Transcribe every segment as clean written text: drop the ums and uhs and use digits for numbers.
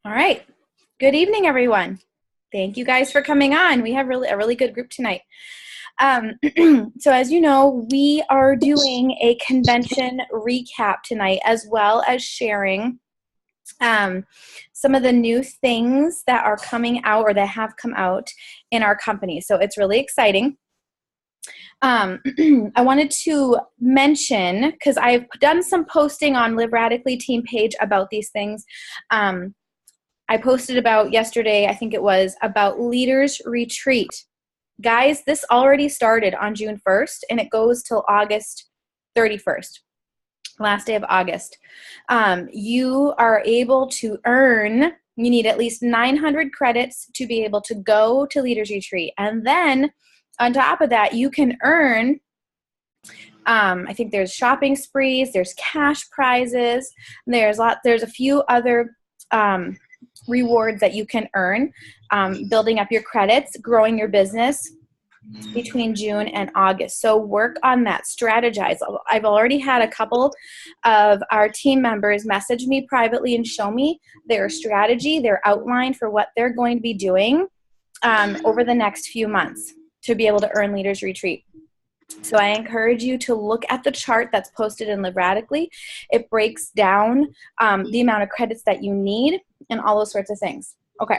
All right. Good evening, everyone. Thank you guys for coming on. We have a really good group tonight. So as you know, we are doing a convention recap tonight, as well as sharing some of the new things that are coming out or that have come out in our company. So it's really exciting. I wanted to mention, because I've done some posting on Live Radically team page about these things. I posted about yesterday, I think it was, about Leaders Retreat. Guys, this already started on June 1st, and it goes till August 31st, last day of August. You are able to earn, you need at least 900 credits to be able to go to Leaders Retreat. And then on top of that, you can earn, I think there's shopping sprees, there's cash prizes, there's a few other rewards that you can earn, building up your credits, growing your business between June and August. So work on that, strategize. I've already had a couple of our team members message me privately and show me their strategy, their outline for what they're going to be doing over the next few months to be able to earn Leaders Retreat. So I encourage you to look at the chart that's posted in Live Radically. It breaks down the amount of credits that you need and all those sorts of things. Okay.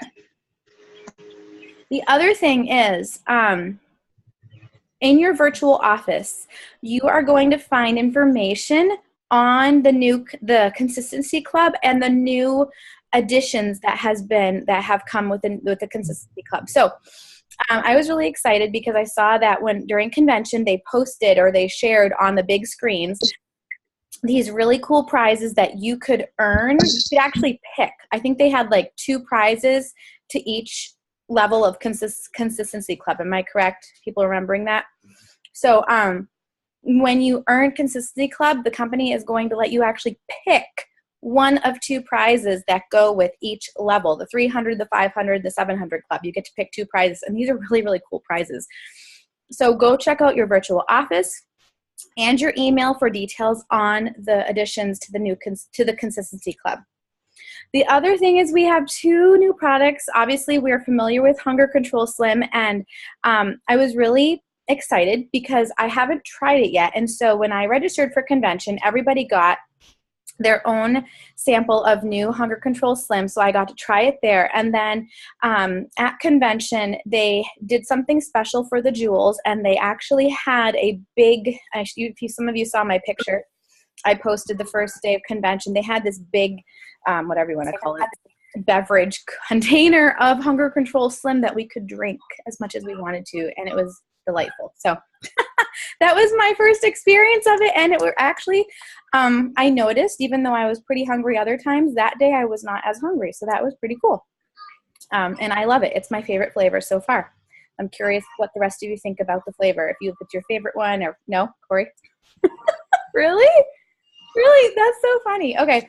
The other thing is, in your virtual office, you are going to find information on the Consistency Club and the new additions that have come with the Consistency Club. So I was really excited because I saw that during convention they posted or they shared on the big screens these really cool prizes that you could earn. You could actually pick. I think they had like 2 prizes to each level of Consistency Club. Am I correct? People remembering that? So when you earn Consistency Club, the company is going to let you actually pick one of 2 prizes that go with each level, the 300, the 500, the 700 club. You get to pick 2 prizes, and these are really, really cool prizes. So go check out your virtual office and your email for details on the additions to the Consistency Club. The other thing is we have 2 new products. Obviously, we're familiar with Hunger Control Slim, and I was really excited because I haven't tried it yet. And so when I registered for convention, everybody got their own sample of new Hunger Control Slim, so I got to try it there. And then at convention, they did something special for the jewels, and they actually had a big, some of you saw my picture, I posted the first day of convention. They had this big, whatever you want to call it, beverage container of Hunger Control Slim that we could drink as much as we wanted to, and it was delightful. So that was my first experience of it, and it were actually, I noticed, even though I was pretty hungry other times, that day I was not as hungry, so that was pretty cool. And I love it. It's my favorite flavor so far. I'm curious what the rest of you think about the flavor, if it's your favorite one, or no, Corey? Really? Really? That's so funny. Okay.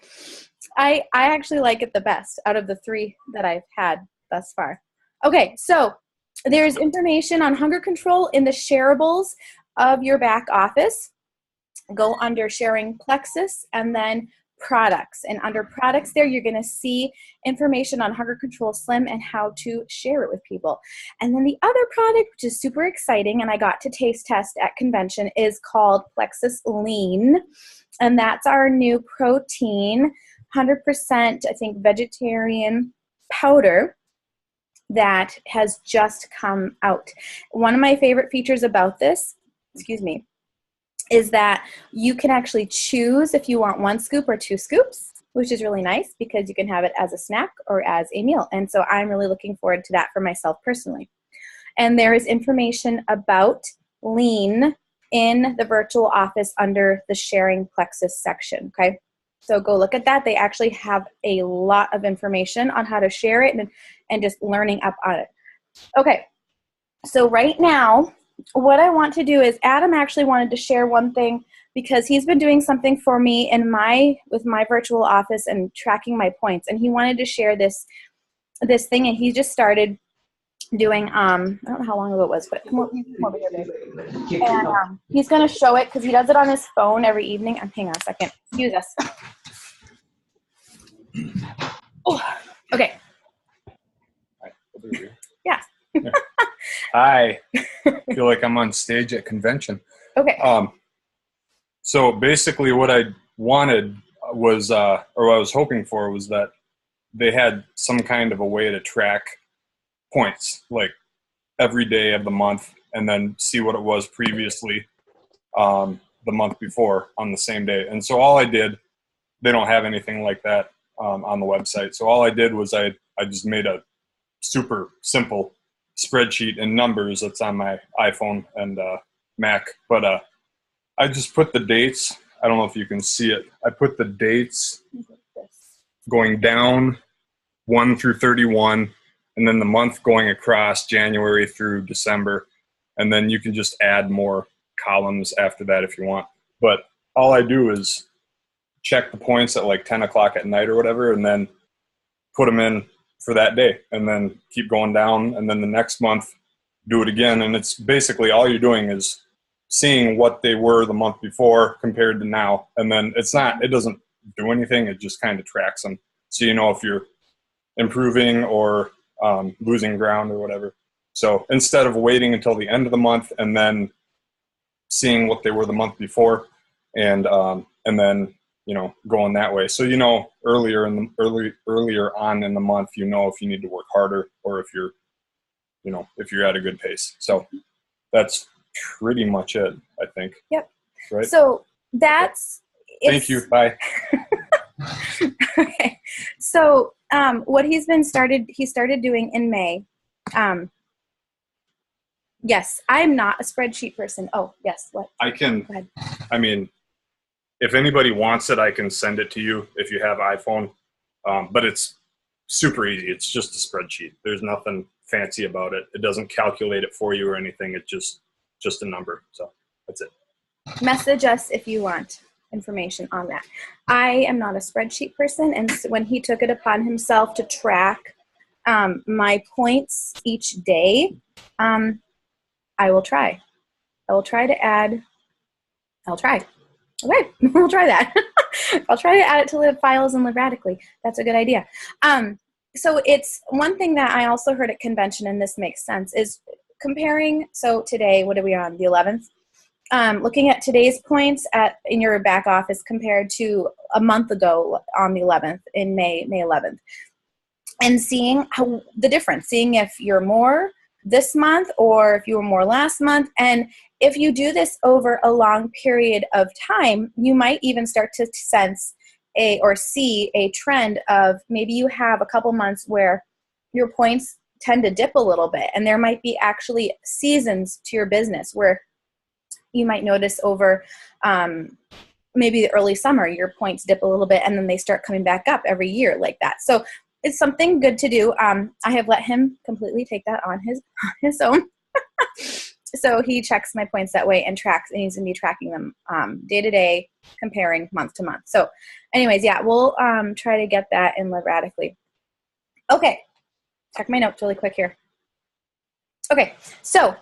I actually like it the best out of the 3 that I've had thus far. Okay, so there's information on hunger control in the shareables of your back office. Go under sharing Plexus and then products. And under products there, you're going to see information on Hunger Control Slim and how to share it with people. And then the other product, which is super exciting, and I got to taste test at convention, is called Plexus Lean. And that's our new protein, 100%, I think, vegetarian powder that has just come out. One of my favorite features about this, is that you can actually choose if you want 1 scoop or 2 scoops, which is really nice because you can have it as a snack or as a meal. And so I'm really looking forward to that for myself personally. And there is information about Lean in the virtual office under the Sharing Plexus section, okay? So go look at that. They actually have a lot of information on how to share it and just learning up on it. Okay, so right now, what I want to do is Adam actually wanted to share one thing because he's been doing something for me with my virtual office and tracking my points, and he wanted to share this thing, and he just started doing, I don't know how long ago it was, but come over here, babe. And he's going to show it because he does it on his phone every evening. Hang on a second. Excuse us. Oh, okay. Hi. Feel like I'm on stage at convention. Okay. So basically what I wanted was, or what I was hoping for was that they had some kind of a way to track points, like every day of the month, and then see what it was previously the month before on the same day. And so all I did, they don't have anything like that on the website. So all I did was I just made a super simple spreadsheet in numbers that's on my iPhone and Mac. But I just put the dates. I don't know if you can see it. I put the dates going down 1 through 31, and then the month going across January through December. And then you can just add more columns after that if you want. But all I do is check the points at like 10 o'clock at night or whatever, and then put them in for that day, and then keep going down. And then the next month, do it again. And it's basically all you're doing is seeing what they were the month before compared to now. And then it doesn't do anything. It just kind of tracks them. So you know if you're improving or losing ground or whatever. So instead of waiting until the end of the month and then seeing what they were the month before, and then going that way. So earlier on in the month, if you need to work harder or if you're at a good pace. So that's pretty much it, I think. Yep. Right. So that's. Thank you. Bye. Okay. So what he started doing in May. Yes, I'm not a spreadsheet person. Oh, yes. What? I can. Go ahead. I mean, if anybody wants it, I can send it to you if you have iPhone. But it's super easy. It's just a spreadsheet. There's nothing fancy about it. It doesn't calculate it for you or anything. It's just a number. So that's it. Message us if you want information on that. I am not a spreadsheet person, and so when he took it upon himself to track my points each day, I will try. I will try to add. I'll try. Okay, we'll try that. I'll try to add it to Live Files and Live Radically. That's a good idea. So it's one thing that I also heard at convention, and this makes sense, is comparing. So today, what are we on? The 11th? Looking at today's points in your back office compared to a month ago on the 11th, in May 11th. And seeing how the difference, seeing if you're more this month or if you were more last month. And if you do this over a long period of time, you might even start to sense or see a trend of maybe you have a couple months where your points tend to dip a little bit. And there might be actually seasons to your business where you might notice over maybe the early summer, your points dip a little bit and then they start coming back up every year like that. So it's something good to do. I have let him completely take that on his own. So he checks my points that way and tracks, and he's going to be tracking them day to day, comparing month to month. So anyways, yeah, we'll try to get that in Live Radically. Okay, check my notes really quick here. Okay, so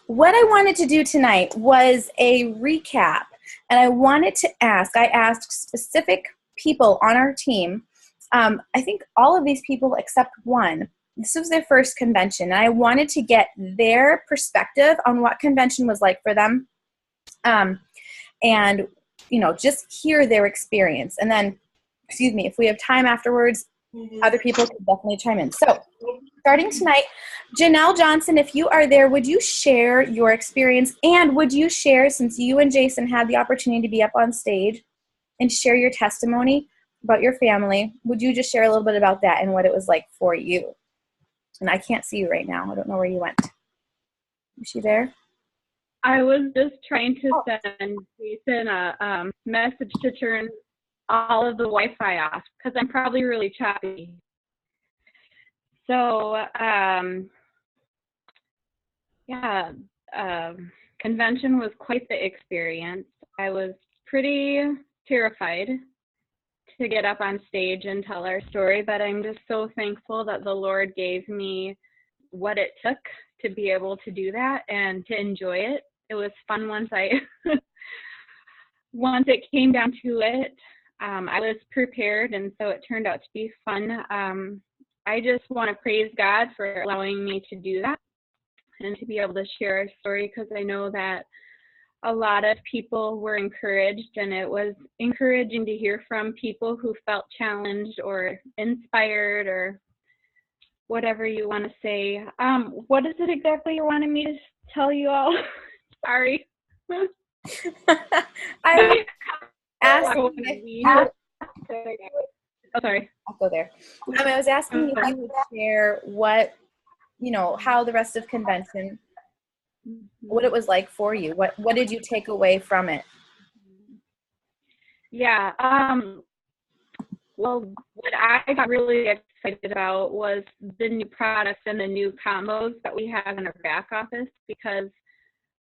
what I wanted to do tonight was a recap, and I wanted to I asked specific people on our team. I think all of these people except one, this was their first convention, and I wanted to get their perspective on what convention was like for them, and just hear their experience. And then, if we have time afterwards, other people can definitely chime in. So starting tonight, Janelle Johnson, if you are there, would you share your experience, and would you share, since you and Jason had the opportunity to be up on stage and share your testimony about your family, would you just share a little bit about that and what it was like for you? And I can't see you right now. I don't know where you went. Is she there? I was just trying to send Jason a message to turn all of the Wi-Fi off because I'm probably really choppy. So, convention was quite the experience. I was pretty terrified to get up on stage and tell our story, but I'm just so thankful that the Lord gave me what it took to be able to do that and to enjoy it. It was fun once it came down to it. I was prepared, and so it turned out to be fun. I just want to praise God for allowing me to do that. and to be able to share our story, because I know that a lot of people were encouraged, and it was encouraging to hear from people who felt challenged or inspired or whatever you want to say. What is it exactly you wanted me to tell you all? Sorry. I asked. Oh, sorry. I'll go there. I was asking if you would share what, how the rest of convention, what it was like for you. What did you take away from it? Yeah. Well, what I got really excited about was the new products and the new combos that we have in our back office, because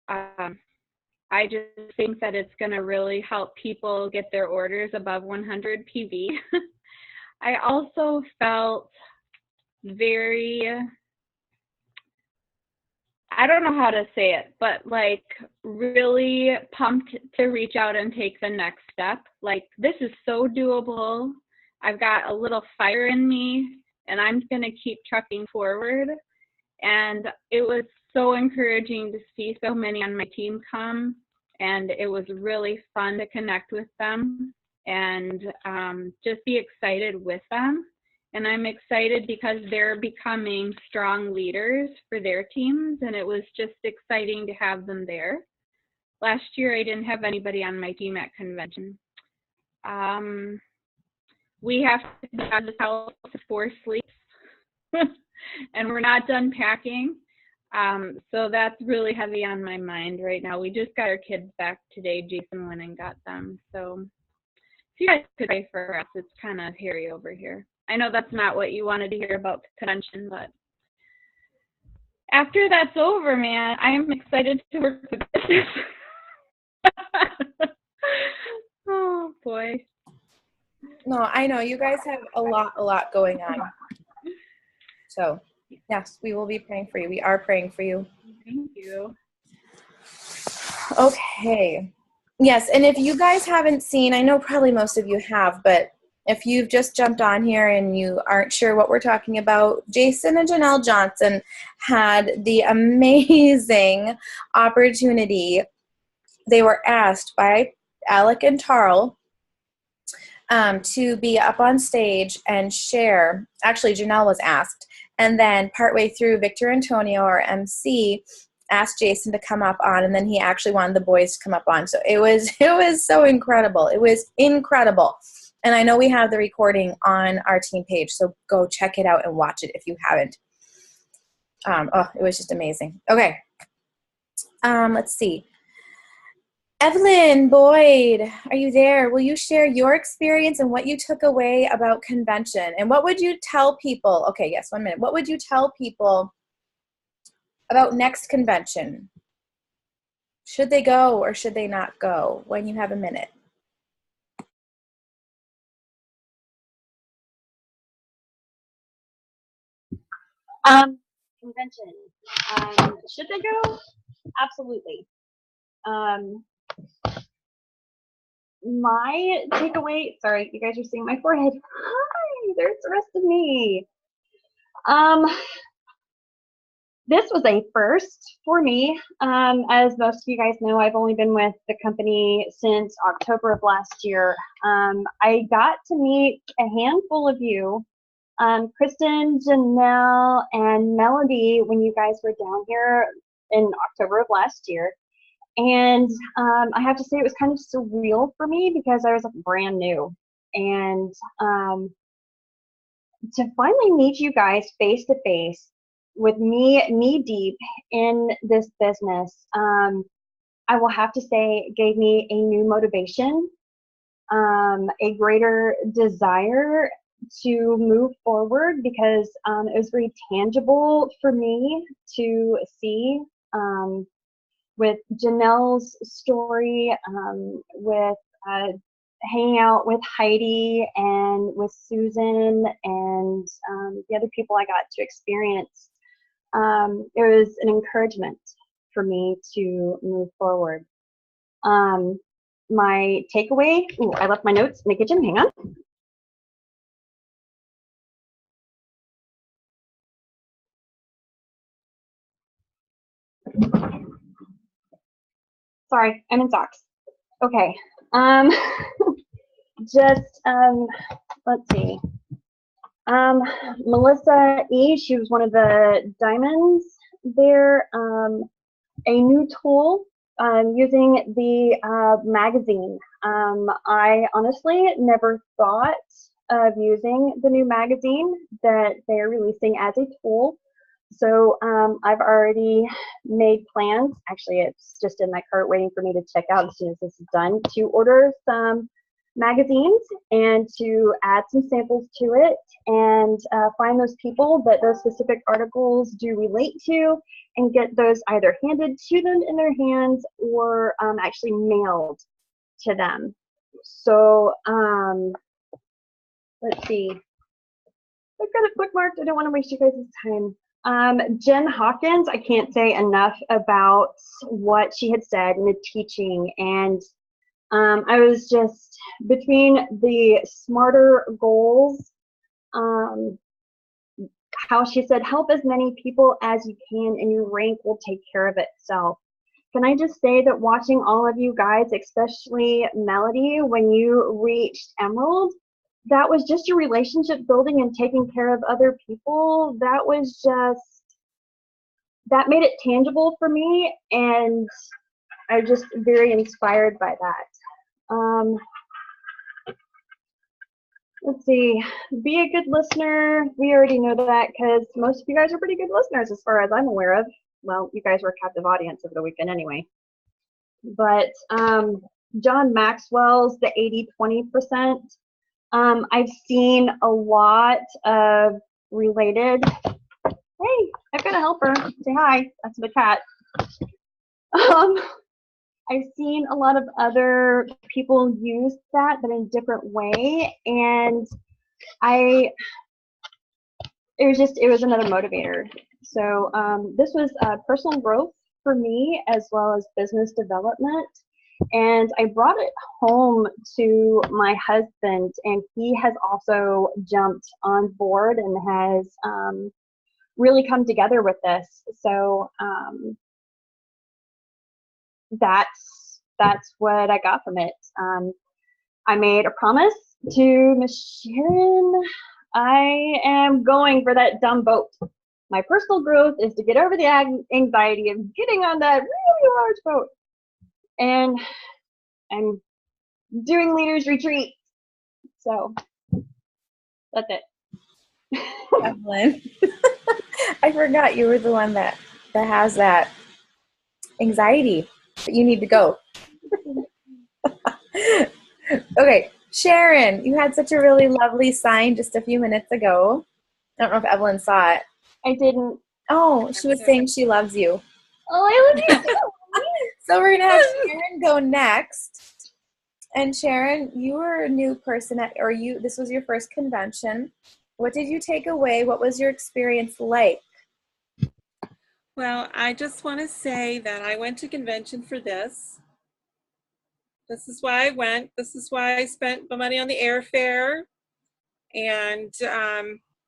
I just think that it's going to really help people get their orders above 100 PV. I also felt very, I don't know how to say it, but like really pumped to reach out and take the next step. Like, this is so doable. I've got a little fire in me, and I'm going to keep trucking forward. And it was so encouraging to see so many on my team come, and it was really fun to connect with them and just be excited with them. And I'm excited because they're becoming strong leaders for their teams, and it was just exciting to have them there. Last year, I didn't have anybody on my team at convention. We have to be out of the house before sleep, and we're not done packing. So that's really heavy on my mind right now. We just got our kids back today. Jason went and got them. So if you guys could pray for us, it's kind of hairy over here. I know that's not what you wanted to hear about convention, but after that's over, man, I am excited to work with this. Oh, boy. No, I know you guys have a lot going on. So, yes, we will be praying for you. We are praying for you. Thank you. Okay. Yes, and if you guys haven't seen, I know probably most of you have, but if you've just jumped on here and you aren't sure what we're talking about, Jason and Janelle Johnson had the amazing opportunity. They were asked by Alec and Tarl to be up on stage and share. Actually, Janelle was asked. And then partway through, Victor Antonio, our MC, asked Jason to come up on, and then he actually wanted the boys to come up on. So it was so incredible. It was incredible. And I know we have the recording on our team page, so go check it out and watch it if you haven't. It was just amazing. Okay. Let's see. Evelyn Boyd, are you there? Will you share your experience and what you took away about convention? And what would you tell people? Okay, yes, 1 minute. What would you tell people about next convention? Should they go or should they not go when you have a minute? Convention. Should they go? Absolutely. My takeaway, sorry, you guys are seeing my forehead. Hi, there's the rest of me. This was a first for me. As most of you guys know, I've only been with the company since October of last year. I got to meet a handful of you, Kristen, Janelle, and Melody, when you guys were down here in October of last year. And I have to say it was kind of surreal for me because I was brand new. And to finally meet you guys face to face with me knee deep in this business, I will have to say it gave me a new motivation, a greater desire to move forward, because it was very tangible for me to see with Janelle's story, with hanging out with Heidi and with Susan and the other people I got to experience. It was an encouragement for me to move forward. My takeaway, I left my notes in the kitchen, hang on. Sorry, I'm in socks. Okay. Just let's see. Melissa E. She was one of the diamonds there. A new tool using the magazine. I honestly never thought of using the new magazine that they're releasing as a tool. So I've already made plans. Actually, it's just in my cart waiting for me to check out as soon as this is done to order some magazines and to add some samples to it and find those people that those specific articles do relate to and get those either handed to them in their hands or actually mailed to them. So let's see. I've got it bookmarked. I don't want to waste you guys' time. Jen Hawkins, I can't say enough about what she had said in the teaching, and I was just between the smarter goals, how she said, help as many people as you can and your rank will take care of itself. Can I just say that watching all of you guys, especially Melody, when you reached Emerald, that was just your relationship building and taking care of other people. That was just, that made it tangible for me, and I'm just very inspired by that. Let's see, be a good listener. We already know that because most of you guys are pretty good listeners as far as I'm aware of. Well, you guys were a captive audience over the weekend anyway. But John Maxwell's the 80-20%. I've seen a lot of related, hey, I've got a helper, say hi, that's the cat. I've seen a lot of other people use that, but in a different way, and it was another motivator. So this was personal growth for me as well as business development. And I brought it home to my husband, and he has also jumped on board and has really come together with this. So that's what I got from it. I made a promise to Miss Sharon. I am going for that dumb boat. My personal growth is to get over the anxiety of getting on that really large boat. And I'm doing Leaders Retreat. So that's it. Evelyn. I forgot you were the one that has that anxiety, but you need to go. Okay, Sharon, you had such a really lovely sign just a few minutes ago. I don't know if Evelyn saw it. I didn't. Oh, she was saying she loves you. Oh, I love you. So we're going to have Sharon go next. And Sharon, you were a new person this was your first convention. What did you take away? What was your experience like? Well, I just want to say that I went to convention for this. This is why I went. This is why I spent my money on the airfare. And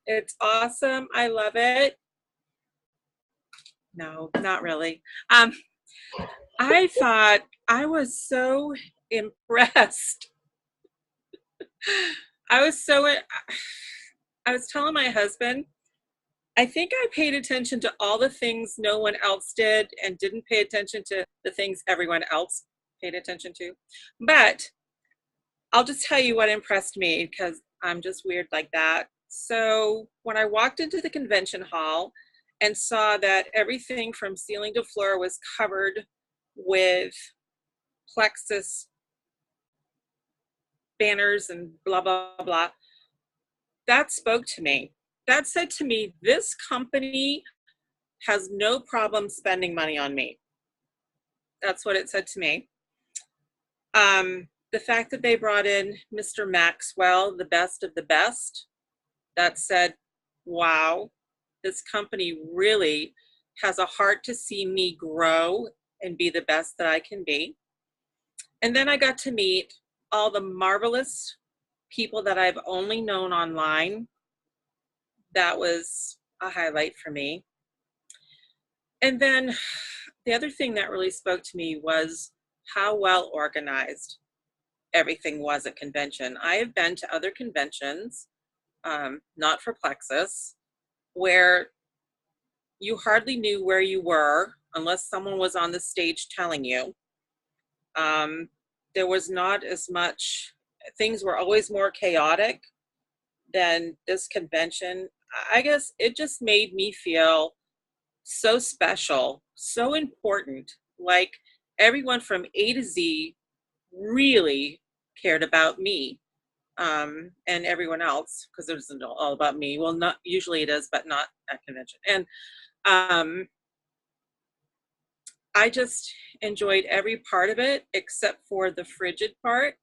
it's awesome. I love it. No, not really. I thought I was so impressed. I was telling my husband, I think I paid attention to all the things no one else did and didn't pay attention to the things everyone else paid attention to. But I'll just tell you what impressed me because I'm just weird like that. So when I walked into the convention hall and saw that everything from ceiling to floor was covered with plexus banners and blah, blah, blah, that spoke to me. That said to me, this company has no problem spending money on me. That's what it said to me. The fact that they brought in Mr. Maxwell, the best of the best, that said, wow, this company really has a heart to see me grow and be the best that I can be. And then I got to meet all the marvelous people that I've only known online. That was a highlight for me. And then the other thing that really spoke to me was how well organized everything was at convention. I have been to other conventions, not for Plexus, where you hardly knew where you were unless someone was on the stage telling you. There was not as much, things were always more chaotic than this convention. I guess it just made me feel so special, so important, like everyone from A to Z really cared about me, and everyone else, because it wasn't all about me. Well, not usually it is, but not at convention. And I just enjoyed every part of it except for the frigid part,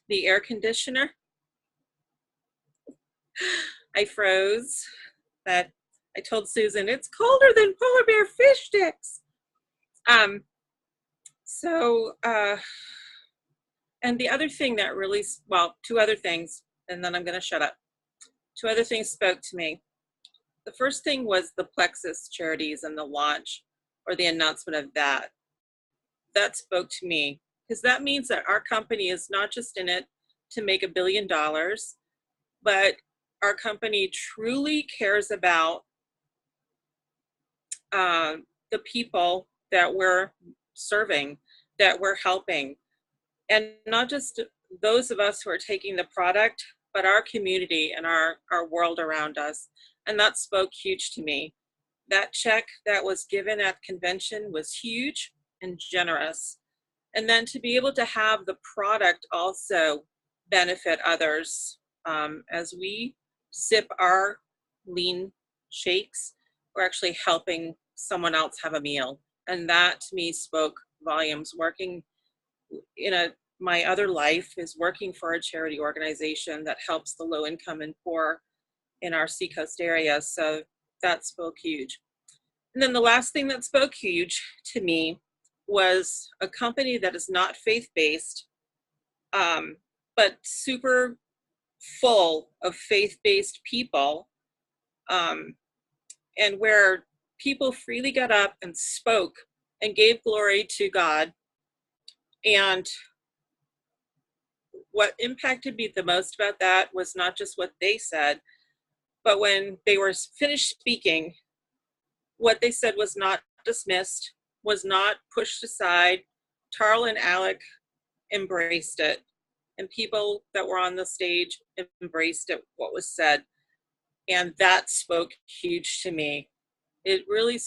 the air conditioner. I froze. That I told Susan, it's colder than polar bear fish sticks. And the other thing that really, well, two other things, and then I'm going to shut up. Two other things spoke to me. The first thing was the Plexus charities and the launch or the announcement of that. That spoke to me because that means that our company is not just in it to make $1 billion, but our company truly cares about the people that we're serving, that we're helping. And not just those of us who are taking the product, but our community and our world around us. And that spoke huge to me. That check that was given at convention was huge and generous. And then to be able to have the product also benefit others as we sip our lean shakes, we're actually helping someone else have a meal. And that to me spoke volumes. Working in my other life is working for a charity organization that helps the low income and poor in our Seacoast area. So that spoke huge. And then the last thing that spoke huge to me was a company that is not faith-based, but super full of faith-based people, and where people freely got up and spoke and gave glory to God. And what impacted me the most about that was not just what they said, but when they were finished speaking, what they said was not dismissed, was not pushed aside. Tarl and Alec embraced it, and people that were on the stage embraced it, what was said. And that spoke huge to me. It really,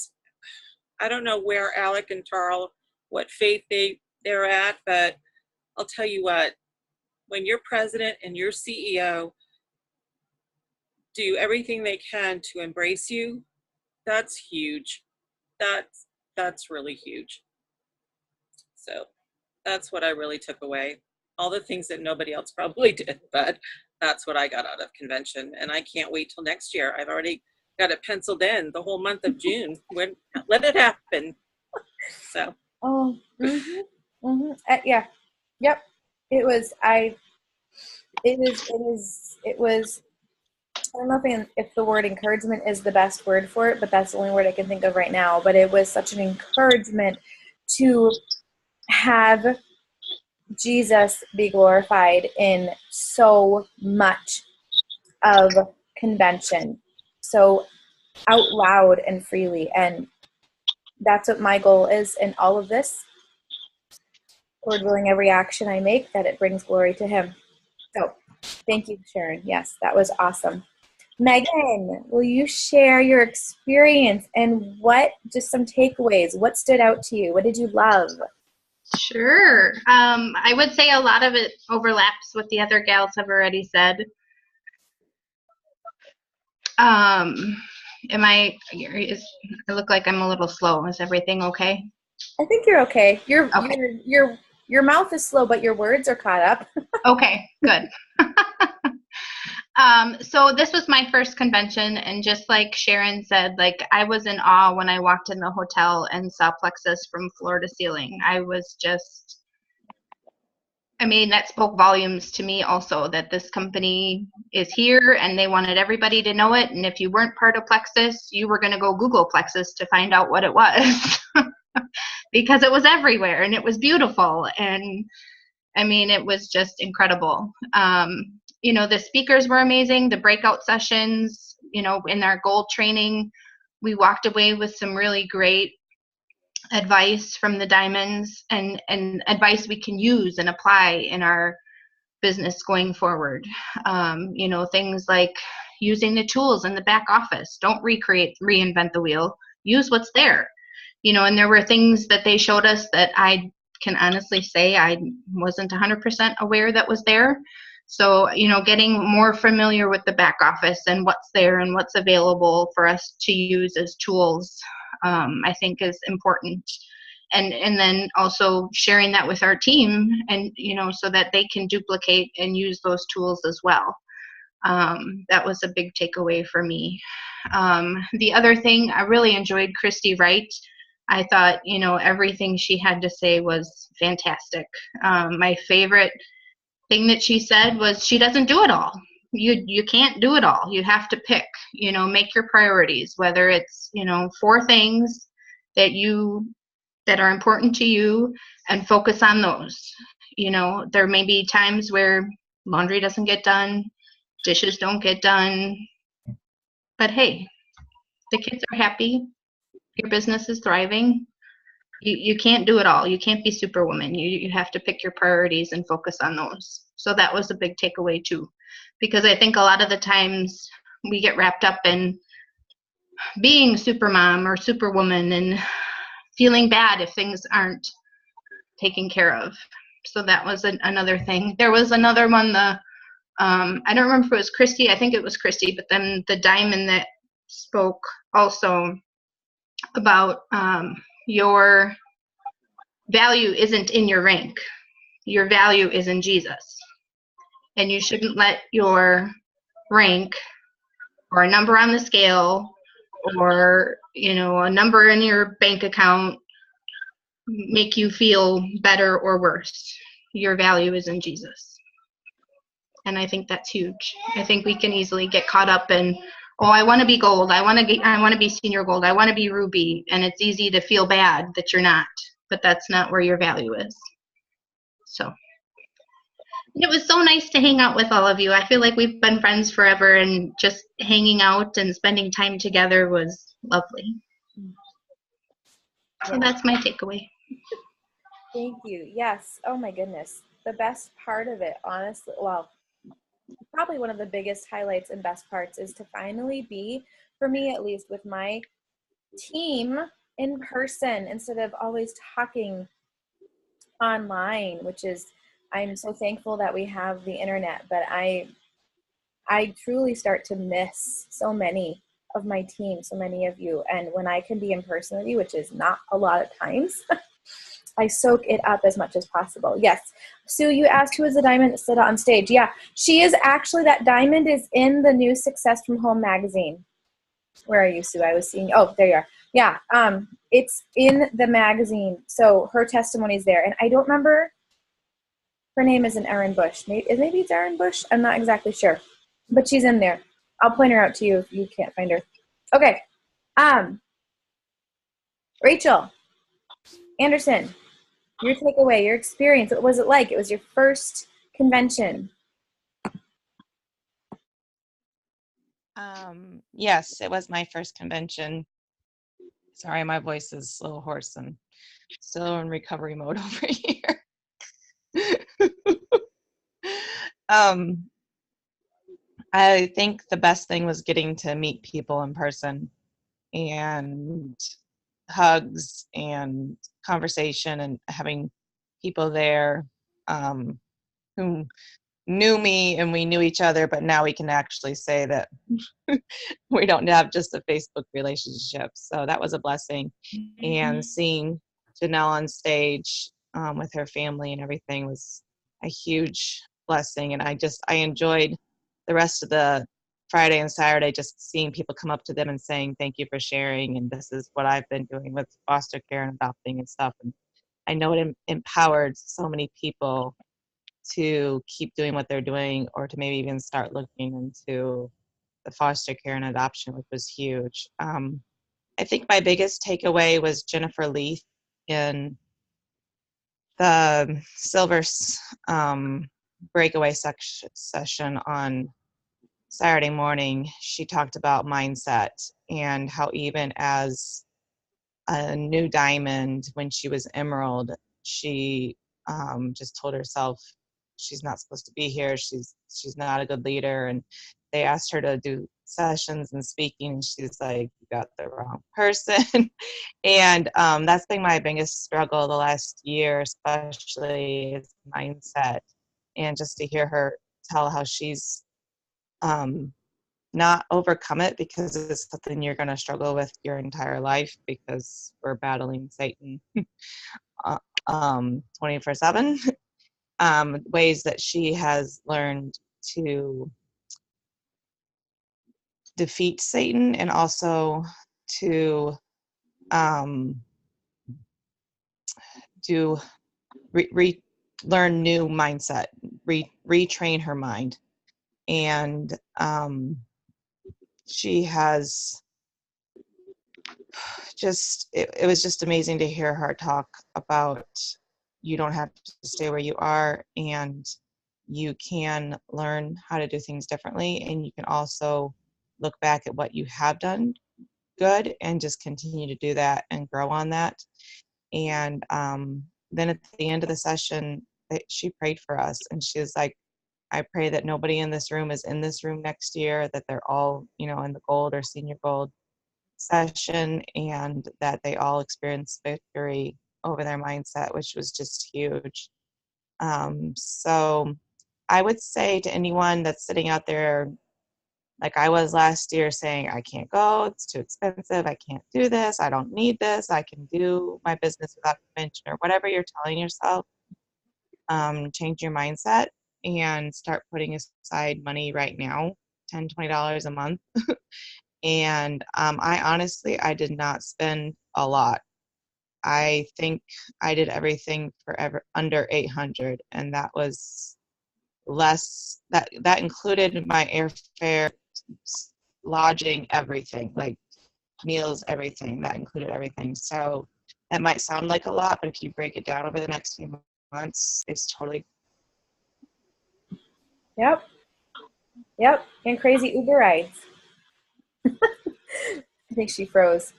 I don't know where Alec and Tarl, what faith they're at, but I'll tell you what, when your president and your CEO do everything they can to embrace you, that's huge. That's really huge. So that's what I really took away. All the things that nobody else probably did, but that's what I got out of convention. And I can't wait till next year. I've already got it penciled in the whole month of June. Let it happen. So. Oh, yeah. Yep. It was, I don't know if the word encouragement is the best word for it, but that's the only word I can think of right now. But it was such an encouragement to have Jesus be glorified in so much of convention, so out loud and freely. And that's what my goal is in all of this. Lord willing, every action I make, that it brings glory to him. So thank you, Sharon. Yes, that was awesome. Megan, will you share your experience and just some takeaways? What stood out to you? What did you love? Sure. I would say a lot of it overlaps with the other gals have already said. I look like I'm a little slow. Is everything okay? I think you're okay. Okay. Your mouth is slow, but your words are caught up. Okay, good. So this was my first convention, and just like Sharon said, like I was in awe when I walked in the hotel and saw Plexus from floor to ceiling. I mean, that spoke volumes to me also, that this company is here and they wanted everybody to know it. And if you weren't part of Plexus, you were going to go Google Plexus to find out what it was because it was everywhere and it was beautiful. And I mean, it was just incredible. The speakers were amazing, the breakout sessions, in our gold training, we walked away with some really great advice from the diamonds and advice we can use and apply in our business going forward. Things like using the tools in the back office. Don't reinvent the wheel. Use what's there. And there were things that they showed us that I can honestly say I wasn't 100% aware that was there. So, getting more familiar with the back office and what's there and what's available for us to use as tools, I think is important. And then also sharing that with our team and, so that they can duplicate and use those tools as well. That was a big takeaway for me. The other thing, I really enjoyed Christy Wright. I thought, everything she had to say was fantastic. My favorite thing that she said was she doesn't do it all. You can't do it all. You have to pick, make your priorities, whether it's, 4 things that are important to you and focus on those. There may be times where laundry doesn't get done, dishes don't get done, but hey, the kids are happy, your business is thriving. You can't do it all. You can't be superwoman. You have to pick your priorities and focus on those. So that was a big takeaway too, because I think a lot of the times we get wrapped up in being supermom or superwoman and feeling bad if things aren't taken care of. So that was another thing. There was another one, I don't remember if it was Christy. I think it was Christy, but then the diamond that spoke also about your value isn't in your rank. Your value is in Jesus. And you shouldn't let your rank or a number on the scale or, a number in your bank account make you feel better or worse. Your value is in Jesus. And I think that's huge. I think we can easily get caught up in, I want to be gold. I want to be senior gold. I want to be ruby. And it's easy to feel bad that you're not, but that's not where your value is. So it was so nice to hang out with all of you. I feel like we've been friends forever, and just hanging out and spending time together was lovely. So that's my takeaway. Thank you. Yes. Oh my goodness. The best part of it, honestly, well, probably one of the biggest highlights and best parts is to finally be, for me at least, with my team in person instead of always talking online, which is, I'm so thankful that we have the internet, but I truly start to miss so many of my team, so many of you. And when I can be in person with you, which is not a lot of times, I soak it up as much as possible. Yes. Sue, you asked who is the diamond that stood on stage. Yeah, she is actually, that diamond is in the new Success from Home magazine. Where are you, Sue? I was seeing, oh, there you are. Yeah, it's in the magazine. So her testimony is there. And I don't remember, her name isn't Erin Bush. Maybe it's Erin Bush. I'm not exactly sure. But she's in there. I'll point her out to you if you can't find her. Okay. Rachel Anderson, your takeaway, your experience. What was it like? It was your first convention. Yes, it was my first convention. Sorry, my voice is a little hoarse and still in recovery mode over here. I think the best thing was getting to meet people in person, and hugs and conversation and having people there who knew me and we knew each other, but now we can actually say that we don't have just a Facebook relationship. So that was a blessing. Mm-hmm. And seeing Janelle on stage with her family and everything was a huge blessing. And I enjoyed the rest of the Friday and Saturday, just seeing people come up to them and saying, thank you for sharing. And this is what I've been doing with foster care and adopting and stuff. And I know it empowered so many people to keep doing what they're doing, or to maybe even start looking into the foster care and adoption, which was huge. I think my biggest takeaway was Jennifer Leith in the Silver's breakaway session on Saturday morning. She talked about mindset and how even as a new diamond, when she was emerald, she just told herself she's not supposed to be here. She's not a good leader. And they asked her to do sessions and speaking, and she's like, you got the wrong person. And that's been my biggest struggle the last year, especially, is mindset. And just to hear her tell how she's not overcome it, because it's something you're going to struggle with your entire life, because we're battling Satan 24/7. Ways that she has learned to defeat Satan, and also to learn new mindset, retrain her mind. And she has just, it was just amazing to hear her talk about, you don't have to stay where you are, and you can learn how to do things differently, and you can also look back at what you have done good and just continue to do that and grow on that. And then at the end of the session, she prayed for us, and she was like, I pray that nobody in this room is in this room next year, that they're all, in the gold or senior gold session, and that they all experience victory over their mindset, which was just huge. So I would say to anyone that's sitting out there, like I was last year, saying, I can't go, it's too expensive, I can't do this, I don't need this, I can do my business without convention, or whatever you're telling yourself, change your mindset and start putting aside money right now, $10, $20 a month. And I did not spend a lot. I think I did everything for under 800, and that was less, that included my airfare, lodging, everything, like meals, everything. That included everything. So that might sound like a lot, but if you break it down over the next few months, it's totally. Yep. And crazy Uber rides. I think she froze.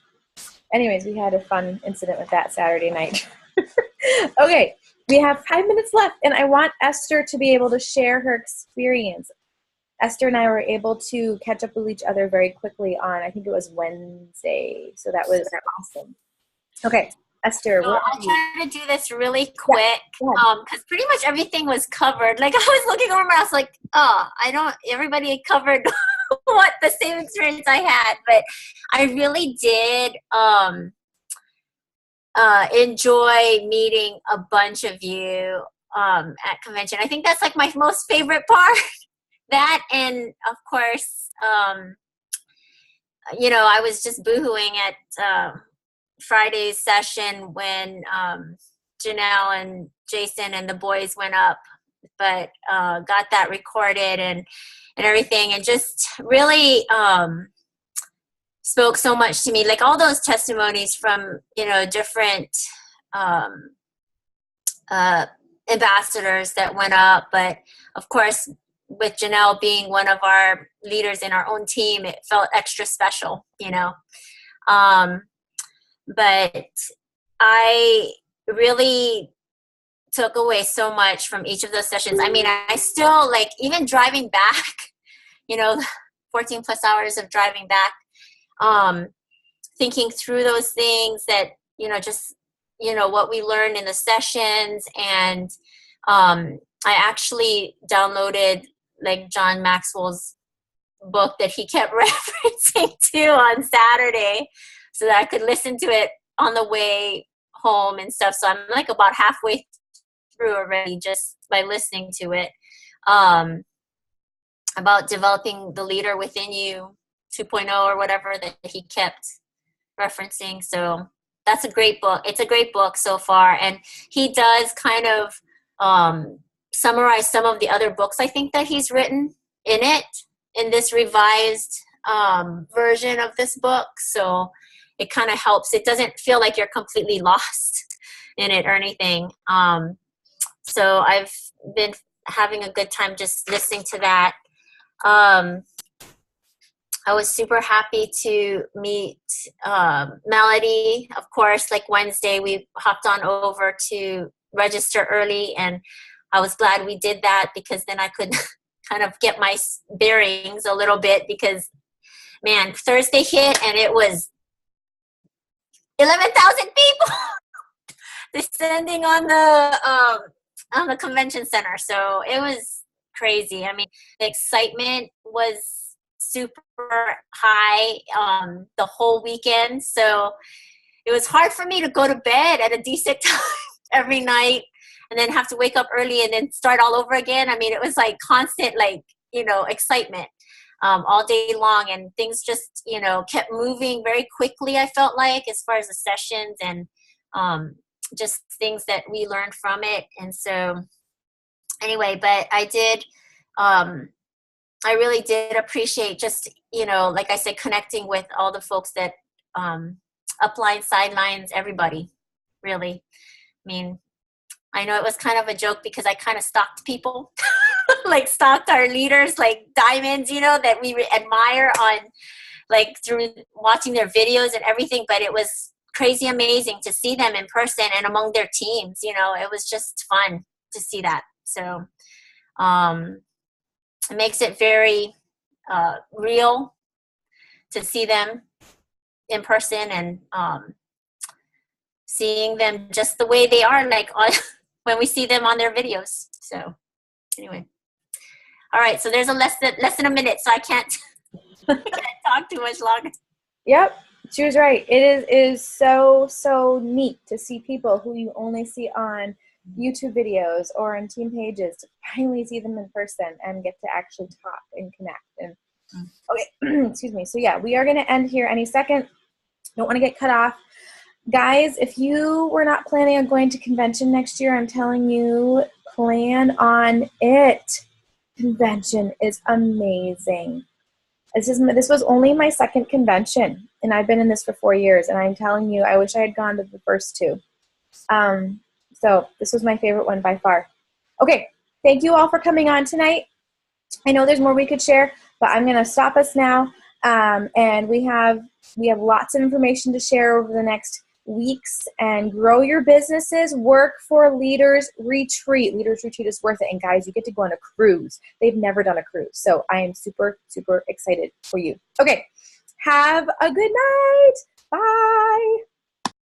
Anyways, we had a fun incident with that Saturday night. Okay, we have 5 minutes left, and I want Esther to be able to share her experience. Esther and I were able to catch up with each other very quickly on, I think it was Wednesday, so that was awesome. Okay, Esther. So I'll try to do this really quick, because pretty much everything was covered. Like, I was looking over and I was like, everybody had covered what the same experience I had, but I really did enjoy meeting a bunch of you at convention. I think that's like my most favorite part. That, and of course, I was just boohooing at Friday's session when Janelle and Jason and the boys went up, but got that recorded and everything, and just really spoke so much to me. Like all those testimonies from different ambassadors that went up, but of course with Janelle being one of our leaders in our own team, it felt extra special, but I really took away so much from each of those sessions. I mean, I still, like, even driving back, 14 plus hours of driving back, thinking through those things that, what we learned in the sessions. And I actually downloaded, like, John Maxwell's book that he kept referencing to on Saturday, so that I could listen to it on the way home and stuff. So I'm like about halfway through already just by listening to it, about developing the leader within you 2.0 or whatever that he kept referencing. So that's a great book. It's a great book so far. And he does kind of summarize some of the other books I think that he's written in this revised version of this book. So it kind of helps. It doesn't feel like you're completely lost in it or anything. So I've been having a good time just listening to that. I was super happy to meet Melody. Of course, like Wednesday, we hopped on over to register early, and I was glad we did that because then I could kind of get my bearings a little bit because, man, Thursday hit and it was 11,000 people descending on the convention center. So it was crazy. I mean, the excitement was super high the whole weekend. So it was hard for me to go to bed at a decent time every night and then have to wake up early and then start all over again. I mean, it was like constant, like, excitement all day long, and things just, kept moving very quickly, I felt like, as far as the sessions and just things that we learned from it. And so anyway, but I really did appreciate just, like I said, connecting with all the folks that upline, sidelines, everybody, really. I mean, I know it was kind of a joke because I kind of stalked people, like stalked our leaders, like diamonds, that we admire on, like, through watching their videos and everything. But it was crazy amazing to see them in person and among their teams. It was just fun to see that. So it makes it very real to see them in person and seeing them just the way they are, like when we see them on their videos. So anyway, all right. So there's less than a minute, so I can't talk too much longer. Yep, she was right. It is so neat to see people who you only see on YouTube videos or on team pages, to finally see them in person and get to actually talk and connect. And okay, excuse me. So yeah, we are going to end here any second. Don't want to get cut off. Guys, if you were not planning on going to convention next year, I'm telling you, plan on it. Convention is amazing. This was only my second convention, and I've been in this for 4 years, and I'm telling you, I wish I had gone to the first two. So this was my favorite one by far. Okay, thank you all for coming on tonight. I know there's more we could share, but I'm going to stop us now. And we have lots of information to share over the next weeks. And grow your businesses. Work for Leaders Retreat. Leaders Retreat is worth it. And guys, you get to go on a cruise. They've never done a cruise. So I am super, super excited for you. Okay, have a good night. Bye.